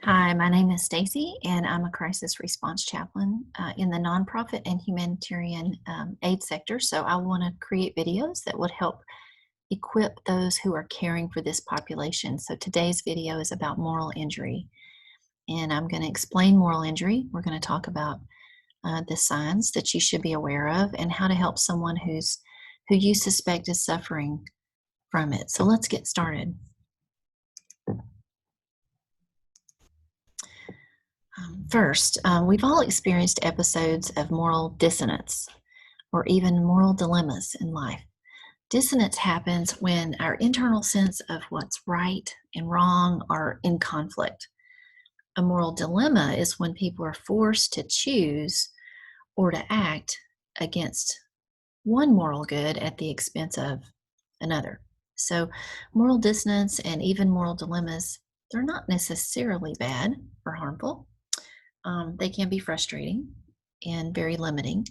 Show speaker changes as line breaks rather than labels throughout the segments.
Hi, my name is Stacy, and I'm a crisis response chaplain in the nonprofit and humanitarian aid sector. So I want to create videos that would help equip those who are caring for this population. So today's video is about moral injury, and I'm going to explain moral injury. We're going to talk about the signs that you should be aware of and how to help someone who you suspect is suffering from it. So let's get started. First, we've all experienced episodes of moral dissonance or even moral dilemmas in life. Dissonance happens when our internal sense of what's right and wrong are in conflict. A moral dilemma is when people are forced to choose or to act against one moral good at the expense of another. So, moral dissonance and even moral dilemmas, they're not necessarily bad or harmful. They can be frustrating and very limiting.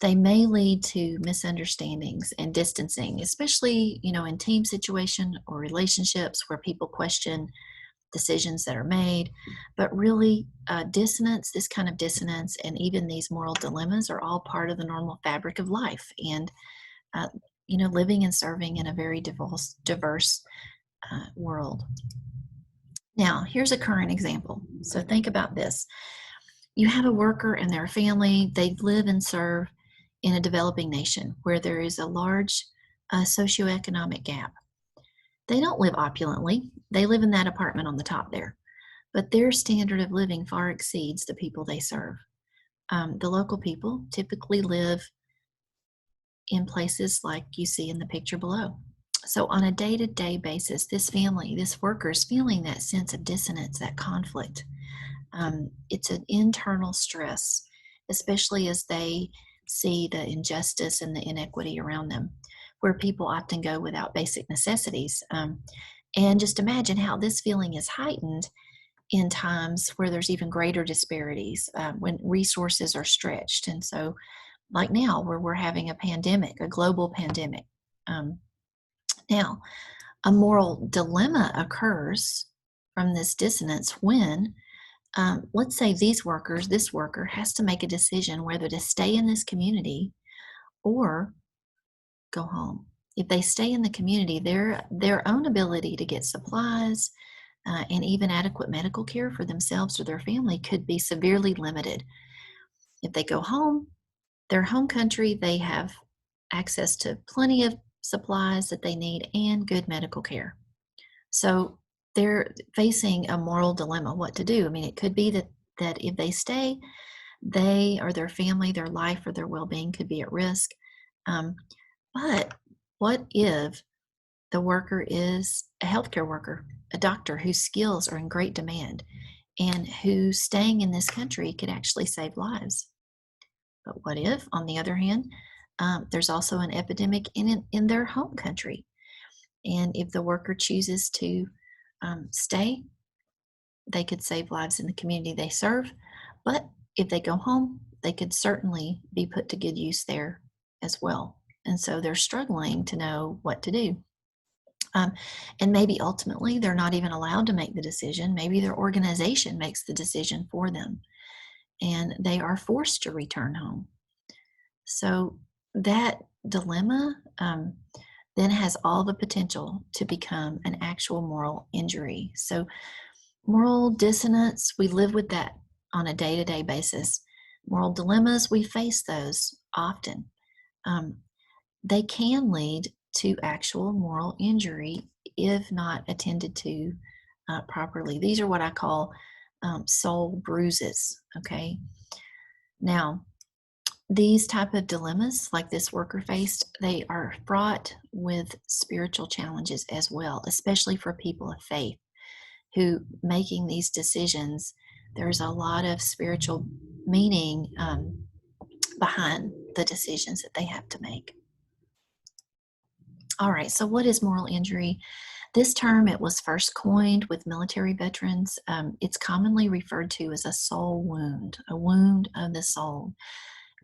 They may lead to misunderstandings and distancing, especially, in team situation or relationships where people question decisions that are made. But really, dissonance, this kind of dissonance, and even these moral dilemmas are all part of the normal fabric of life. And, uh, living and serving in a very diverse world. Now, here's a current example. So think about this. You have a worker and their family, they live and serve in a developing nation where there is a large socioeconomic gap. They don't live opulently, they live in that apartment on the top there, but their standard of living far exceeds the people they serve. The local people typically live in places like you see in the picture below. So, on a day to day basis, this family, this worker is feeling that sense of dissonance, that conflict. It's an internal stress, especially as they see the injustice and the inequity around them, where people often go without basic necessities. And just imagine how this feeling is heightened in times where there's even greater disparities, when resources are stretched. And so, like now, where we're having a pandemic, a global pandemic. Um, Now, a moral dilemma occurs from this dissonance when let's say this worker has to make a decision whether to stay in this community or go home. If they stay in the community, their own ability to get supplies and even adequate medical care for themselves or their family could be severely limited. If they go home, their home country, they have access to plenty of supplies that they need and good medical care. So they're facing a moral dilemma what to do. I mean, it could be that if they stay, they or their family, their life or their well-being could be at risk. Um, but what if the worker is a healthcare worker, a doctor whose skills are in great demand and who staying in this country could actually save lives? But what if, on the other hand, there's also an epidemic in their home country? And if the worker chooses to stay, they could save lives in the community they serve. But if they go home, they could certainly be put to good use there as well. And so they're struggling to know what to do. Um, and maybe ultimately they're not even allowed to make the decision. Maybe their organization makes the decision for them and they are forced to return home. So that dilemma then has all the potential to become an actual moral injury. So, moral dissonance, we live with that on a day to day basis. Moral dilemmas, we face those often. Um, they can lead to actual moral injury if not attended to properly. These are what I call soul bruises. Okay. Now, these type of dilemmas like this worker faced, they are fraught with spiritual challenges as well, especially for people of faith who making these decisions. There's a lot of spiritual meaning behind the decisions that they have to make. All right, so what is moral injury? This term, it was first coined with military veterans. It's commonly referred to as a soul wound, a wound of the soul.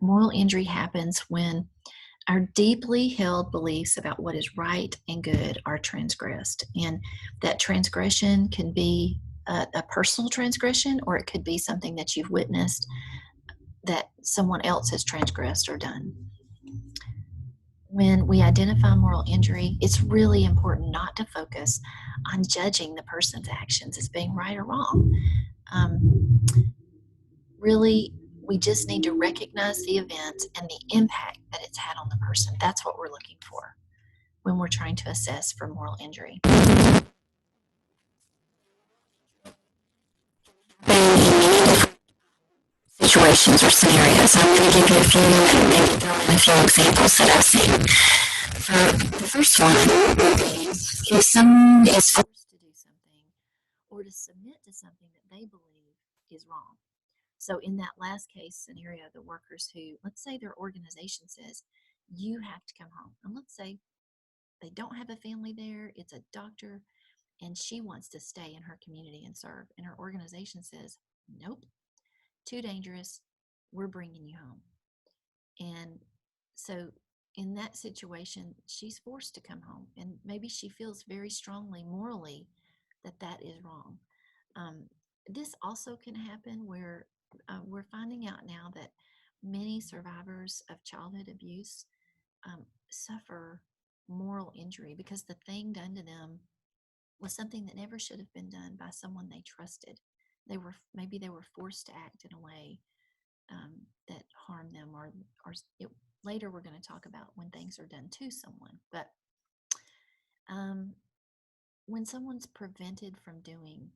Moral injury happens when our deeply held beliefs about what is right and good are transgressed. And that transgression can be a personal transgression, or it could be something that you've witnessed that someone else has transgressed or done. When we identify moral injury, it's really important not to focus on judging the person's actions as being right or wrong. Really, we just need to recognize the event and the impact that it's had on the person. That's what we're looking for when we're trying to assess for moral injury. Situations or scenarios. I'm going to give you a few and maybe throw in a few examples that I've seen. The first one would be if someone is forced to do something or to submit to something that they believe is wrong. So in that last case scenario, the workers who, let's say their organization says, you have to come home. And let's say they don't have a family there, it's a doctor, and she wants to stay in her community and serve. And her organization says, nope, too dangerous, we're bringing you home. And so in that situation, she's forced to come home. And maybe she feels very strongly morally that that is wrong. This also can happen where we're finding out now that many survivors of childhood abuse suffer moral injury because the thing done to them was something that never should have been done by someone they trusted. Maybe they were forced to act in a way that harmed them, or later we're going to talk about when things are done to someone. But when someone's prevented from doing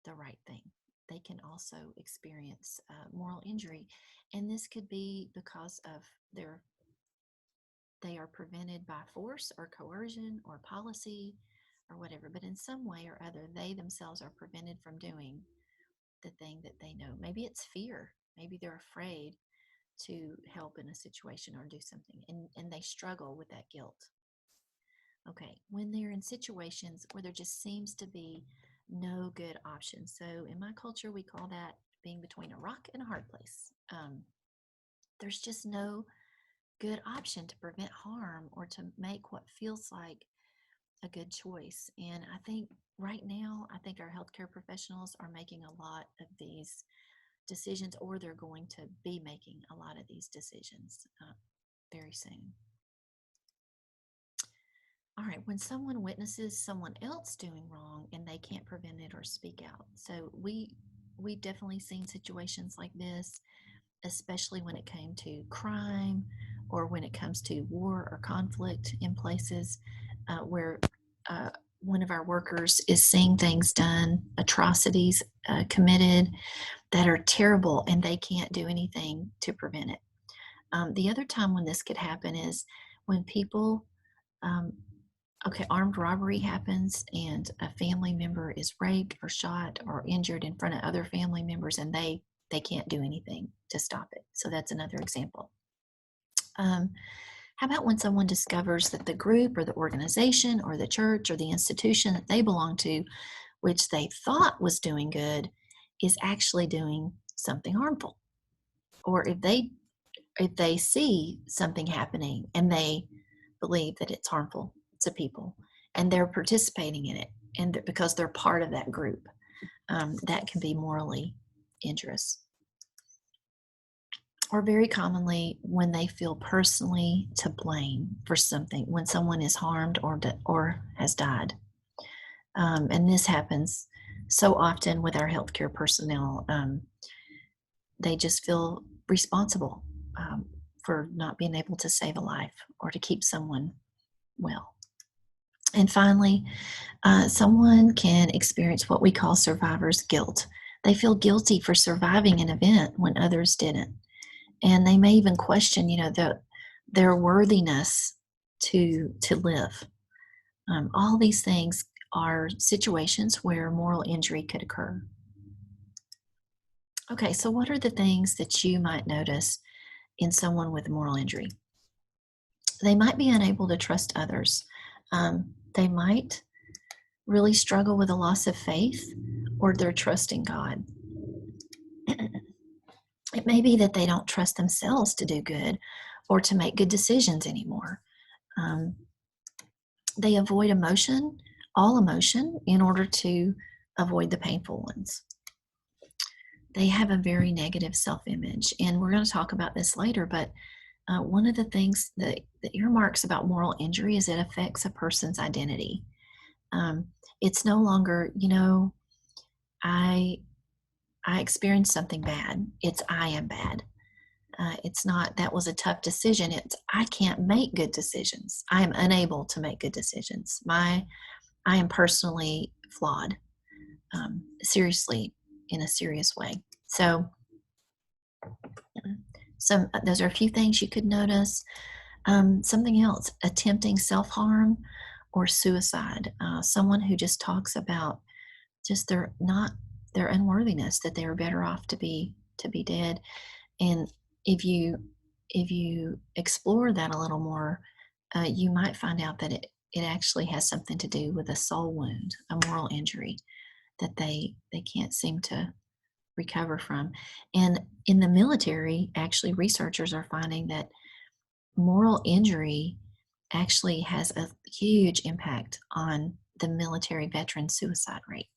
the right thing, they can also experience moral injury, and this could be because of they are prevented by force or coercion or policy or whatever, but in some way or other they themselves are prevented from doing the thing that they know. Maybe it's fear, maybe they're afraid to help in a situation or do something, and they struggle with that guilt. Okay, when they're in situations where there just seems to be no good option. So in my culture, we call that being between a rock and a hard place. There's just no good option to prevent harm or to make what feels like a good choice. And I think right now, I think our healthcare professionals are making a lot of these decisions, or they're going to be making a lot of these decisions very soon. All right, when someone witnesses someone else doing wrong and they can't prevent it or speak out. So we've definitely seen situations like this, especially when it came to crime or when it comes to war or conflict in places where one of our workers is seeing things done, atrocities committed that are terrible, and they can't do anything to prevent it. The other time when this could happen is when people, armed robbery happens and a family member is raped or shot or injured in front of other family members, and they can't do anything to stop it. So that's another example. How about when someone discovers that the group or the organization or the church or the institution that they belong to, which they thought was doing good, is actually doing something harmful? Or if they see something happening and they believe that it's harmful to people and they're participating in it, and because they're part of that group, that can be morally injurious. Or very commonly, when they feel personally to blame for something, when someone is harmed or has died. And this happens so often with our healthcare personnel. They just feel responsible for not being able to save a life or to keep someone well. And finally, someone can experience what we call survivor's guilt. They feel guilty for surviving an event when others didn't. And they may even question, their worthiness to live. All these things are situations where moral injury could occur. Okay, so what are the things that you might notice in someone with moral injury? They might be unable to trust others. They might really struggle with a loss of faith or their trust in God. It may be that they don't trust themselves to do good or to make good decisions anymore. They avoid all emotion, in order to avoid the painful ones. They have a very negative self-image, and we're going to talk about this later, but one of the things that the earmarks about moral injury is it affects a person's identity. It's no longer, I experienced something bad. It's I am bad. It's not that was a tough decision. It's I can't make good decisions. I am unable to make good decisions. I am personally flawed, seriously, in a serious way. So those are a few things you could notice. Something else, attempting self-harm or suicide. Someone who just talks about just their unworthiness, that they are better off to be dead. And if you explore that a little more, you might find out that it actually has something to do with a soul wound, a moral injury that they can't seem to recover from. And in the military, actually, researchers are finding that moral injury actually has a huge impact on the military veteran suicide rate.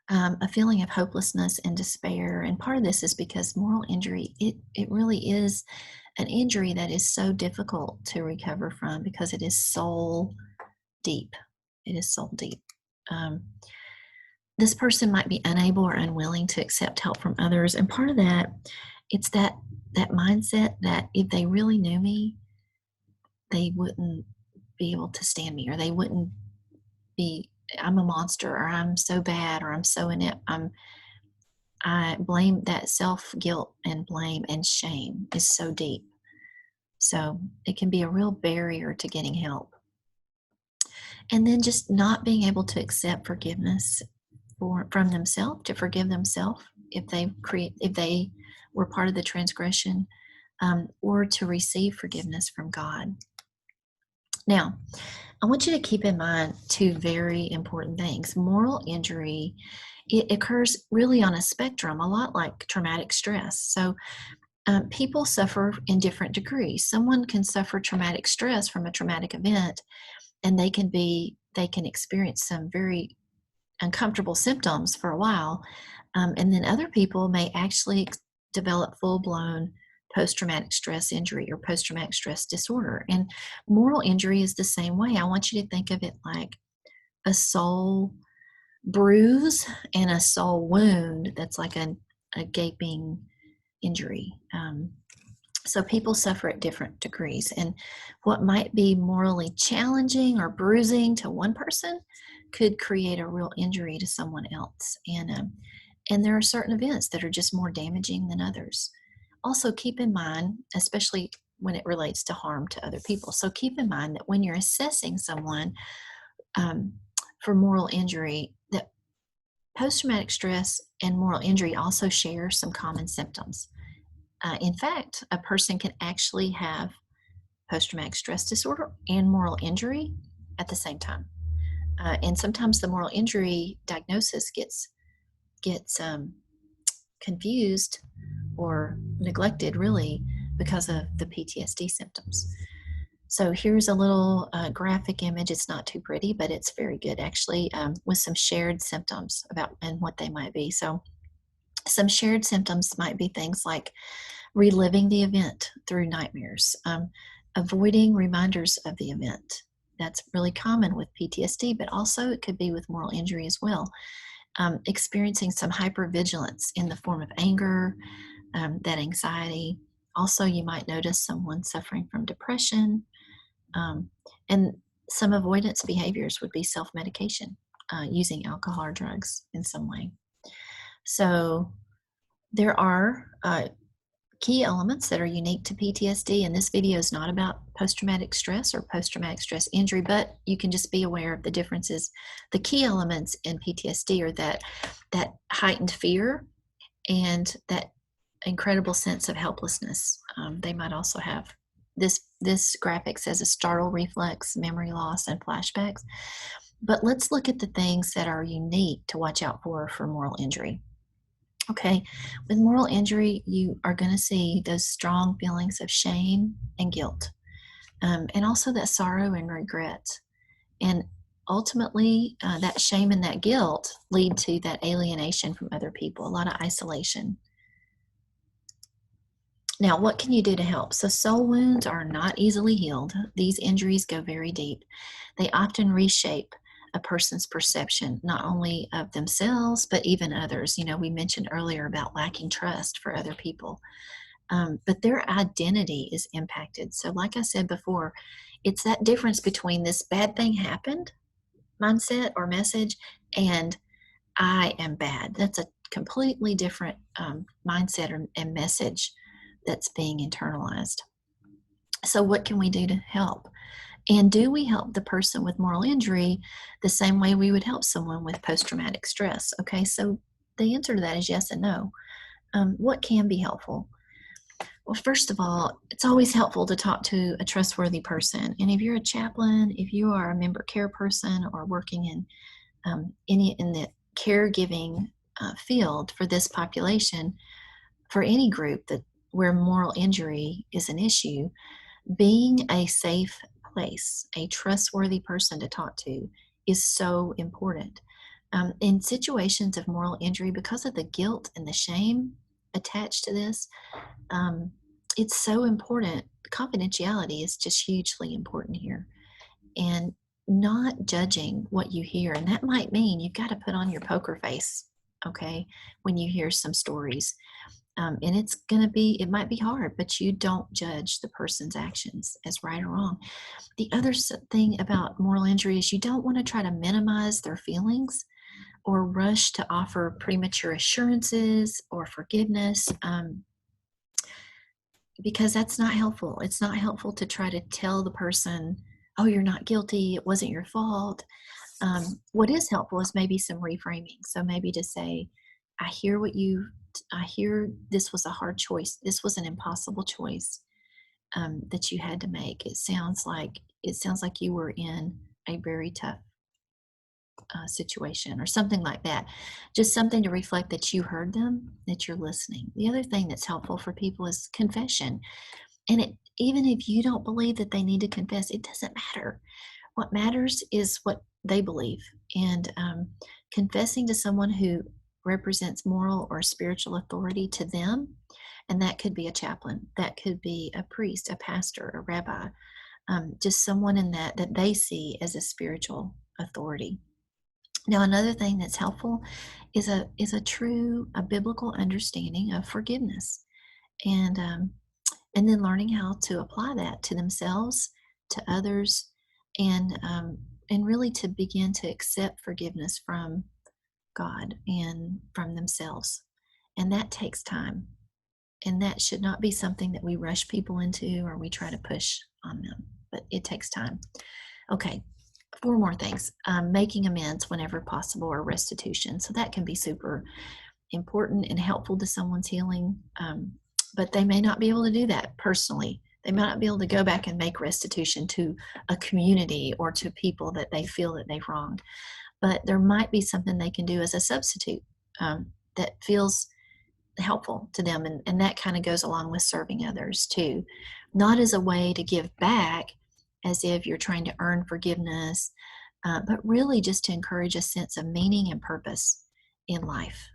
A feeling of hopelessness and despair. And part of this is because moral injury, it really is an injury that is so difficult to recover from because it is soul deep. It is soul deep. This person might be unable or unwilling to accept help from others. And part of that, it's that mindset that if they really knew me, they wouldn't be able to stand me, or they wouldn't be, I'm a monster, or I'm so bad, or I'm so inept. I blame, that self-guilt and blame and shame is so deep. So it can be a real barrier to getting help. And then just not being able to accept forgiveness from themselves, to forgive themselves if they were part of the transgression, or to receive forgiveness from God. Now, I want you to keep in mind two very important things. Moral injury, it occurs really on a spectrum, a lot like traumatic stress. So people suffer in different degrees. Someone can suffer traumatic stress from a traumatic event, and they can experience some very uncomfortable symptoms for a while. And then other people may actually develop full-blown post-traumatic stress injury or post-traumatic stress disorder. And moral injury is the same way. I want you to think of it like a soul bruise and a soul wound that's like a gaping injury. So people suffer at different degrees, and what might be morally challenging or bruising to one person could create a real injury to someone else. And there are certain events that are just more damaging than others. Also, keep in mind, especially when it relates to harm to other people. So keep in mind that when you're assessing someone for moral injury, that post-traumatic stress and moral injury also share some common symptoms. In fact, a person can actually have post-traumatic stress disorder and moral injury at the same time. And sometimes the moral injury diagnosis gets confused or neglected, really, because of the PTSD symptoms. So here's a little graphic image. It's not too pretty, but it's very good, actually, with some shared symptoms about and what they might be. So some shared symptoms might be things like reliving the event through nightmares, avoiding reminders of the event. That's really common with PTSD, but also it could be with moral injury as well. Experiencing some hypervigilance in the form of anger, that anxiety. Also, you might notice someone suffering from depression, and some avoidance behaviors would be self-medication, using alcohol or drugs in some way. So there are key elements that are unique to PTSD, and this video is not about post-traumatic stress or post-traumatic stress injury, but you can just be aware of the differences. The key elements in PTSD are that heightened fear and that incredible sense of helplessness. They might also have this graphic says a startle reflex, memory loss, and flashbacks. But let's look at the things that are unique to watch out for moral injury. Okay, with moral injury, you are going to see those strong feelings of shame and guilt, and also that sorrow and regret. And ultimately, that shame and that guilt lead to that alienation from other people, a lot of isolation. Now, what can you do to help? So, soul wounds are not easily healed. These injuries go very deep. They often reshape a person's perception, not only of themselves, but even others. We mentioned earlier about lacking trust for other people, but their identity is impacted. So, like I said before, it's that difference between this bad thing happened mindset or message and I am bad. That's a completely different mindset and message that's being internalized. So, what can we do to help? And do we help the person with moral injury the same way we would help someone with post traumatic stress? Okay, so the answer to that is yes and no. What can be helpful? Well, first of all, it's always helpful to talk to a trustworthy person. And if you're a chaplain, if you are a member care person or working in in the caregiving field for this population, for any group that where moral injury is an issue, being a safe place, a trustworthy person to talk to, is so important. In situations of moral injury, because of the guilt and the shame attached to this, it's so important. Confidentiality is just hugely important here. And not judging what you hear. And that might mean you've got to put on your poker face, okay, when you hear some stories. And it might be hard, but you don't judge the person's actions as right or wrong. The other thing about moral injury is you don't want to try to minimize their feelings or rush to offer premature assurances or forgiveness. Because that's not helpful. It's not helpful to try to tell the person, oh, you're not guilty, it wasn't your fault. What is helpful is maybe some reframing. So maybe to say, I hear this was a hard choice. This was an impossible choice that you had to make. It sounds like you were in a very tough situation or something like that. Just something to reflect that you heard them, that you're listening. The other thing that's helpful for people is confession. And even if you don't believe that they need to confess, it doesn't matter. What matters is what they believe. And confessing to someone who represents moral or spiritual authority to them, and that could be a chaplain, that could be a priest, a pastor, a rabbi, just someone in that they see as a spiritual authority. Now, another thing that's helpful is a biblical understanding of forgiveness, and then learning how to apply that to themselves, to others, and really to begin to accept forgiveness from God and from themselves. And that takes time, and that should not be something that we rush people into or we try to push on them, but it takes time. Okay, 4 more things. Making amends whenever possible, or restitution. So that can be super important and helpful to someone's healing, but they may not be able to do that personally. They might not be able to go back and make restitution to a community or to people that they feel that they've wronged. But there might be something they can do as a substitute that feels helpful to them. And that kind of goes along with serving others too. Not as a way to give back, as if you're trying to earn forgiveness, but really just to encourage a sense of meaning and purpose in life.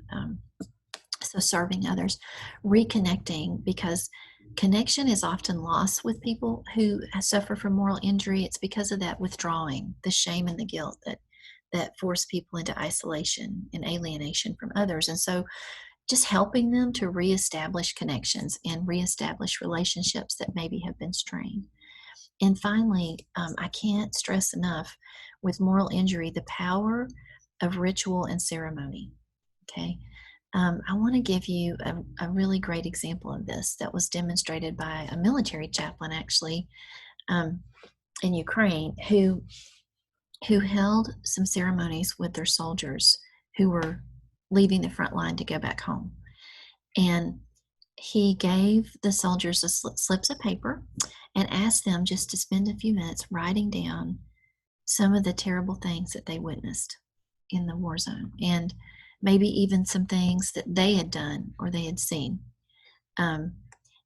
So serving others, reconnecting, because connection is often lost with people who suffer from moral injury. It's because of that withdrawing, the shame and the guilt that force people into isolation and alienation from others. And so just helping them to reestablish connections and reestablish relationships that maybe have been strained. And finally, I can't stress enough with moral injury the power of ritual and ceremony. Okay. I want to give you a really great example of this that was demonstrated by a military chaplain, actually, in Ukraine, who held some ceremonies with their soldiers who were leaving the front line to go back home. And he gave the soldiers slips of paper and asked them just to spend a few minutes writing down some of the terrible things that they witnessed in the war zone, and maybe even some things that they had done or they had seen. And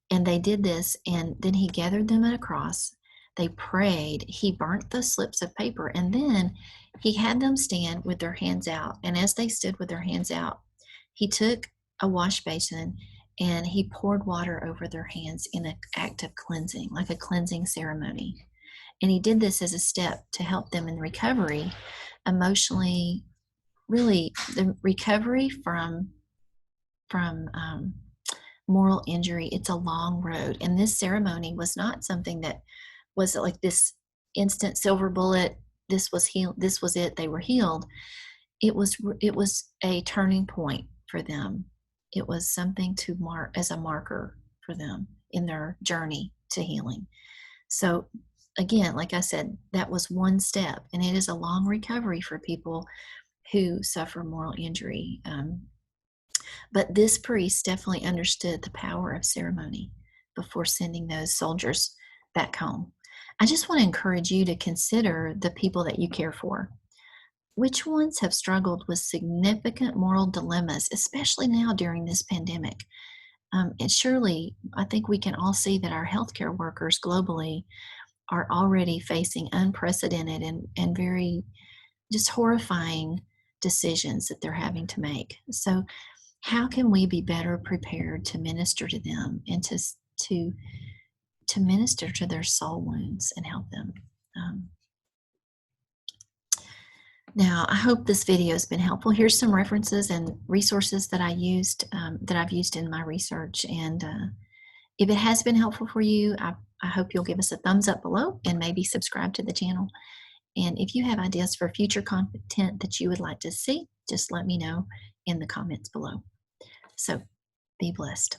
they did this, and then he gathered them at a cross. they prayed, he burnt the slips of paper, and then he had them stand with their hands out. And as they stood with their hands out, he took a wash basin and he poured water over their hands in an act of cleansing, like a cleansing ceremony. And he did this as a step to help them in recovery, emotionally, really the recovery from moral injury. It's a long road, and this ceremony was not something that was like this instant silver bullet. This was healed. This was it. They were healed. It was a turning point for them. It was something to mark as a marker for them in their journey to healing. So again, like I said, that was one step, and it is a long recovery for people who suffer moral injury. But this priest definitely understood the power of ceremony before sending those soldiers back home. I just want to encourage you to consider the people that you care for. Which ones have struggled with significant moral dilemmas, especially now during this pandemic? And surely, I think we can all see that our healthcare workers globally are already facing unprecedented and very just horrifying decisions that they're having to make. So, how can we be better prepared to minister to them and to to minister to their soul wounds and help them? Um, Now, I hope this video has been helpful. Here's some references and resources that I've used in my research. And if it has been helpful for you, I hope you'll give us a thumbs up below and maybe subscribe to the channel. And if you have ideas for future content that you would like to see, just let me know in the comments below. So be blessed.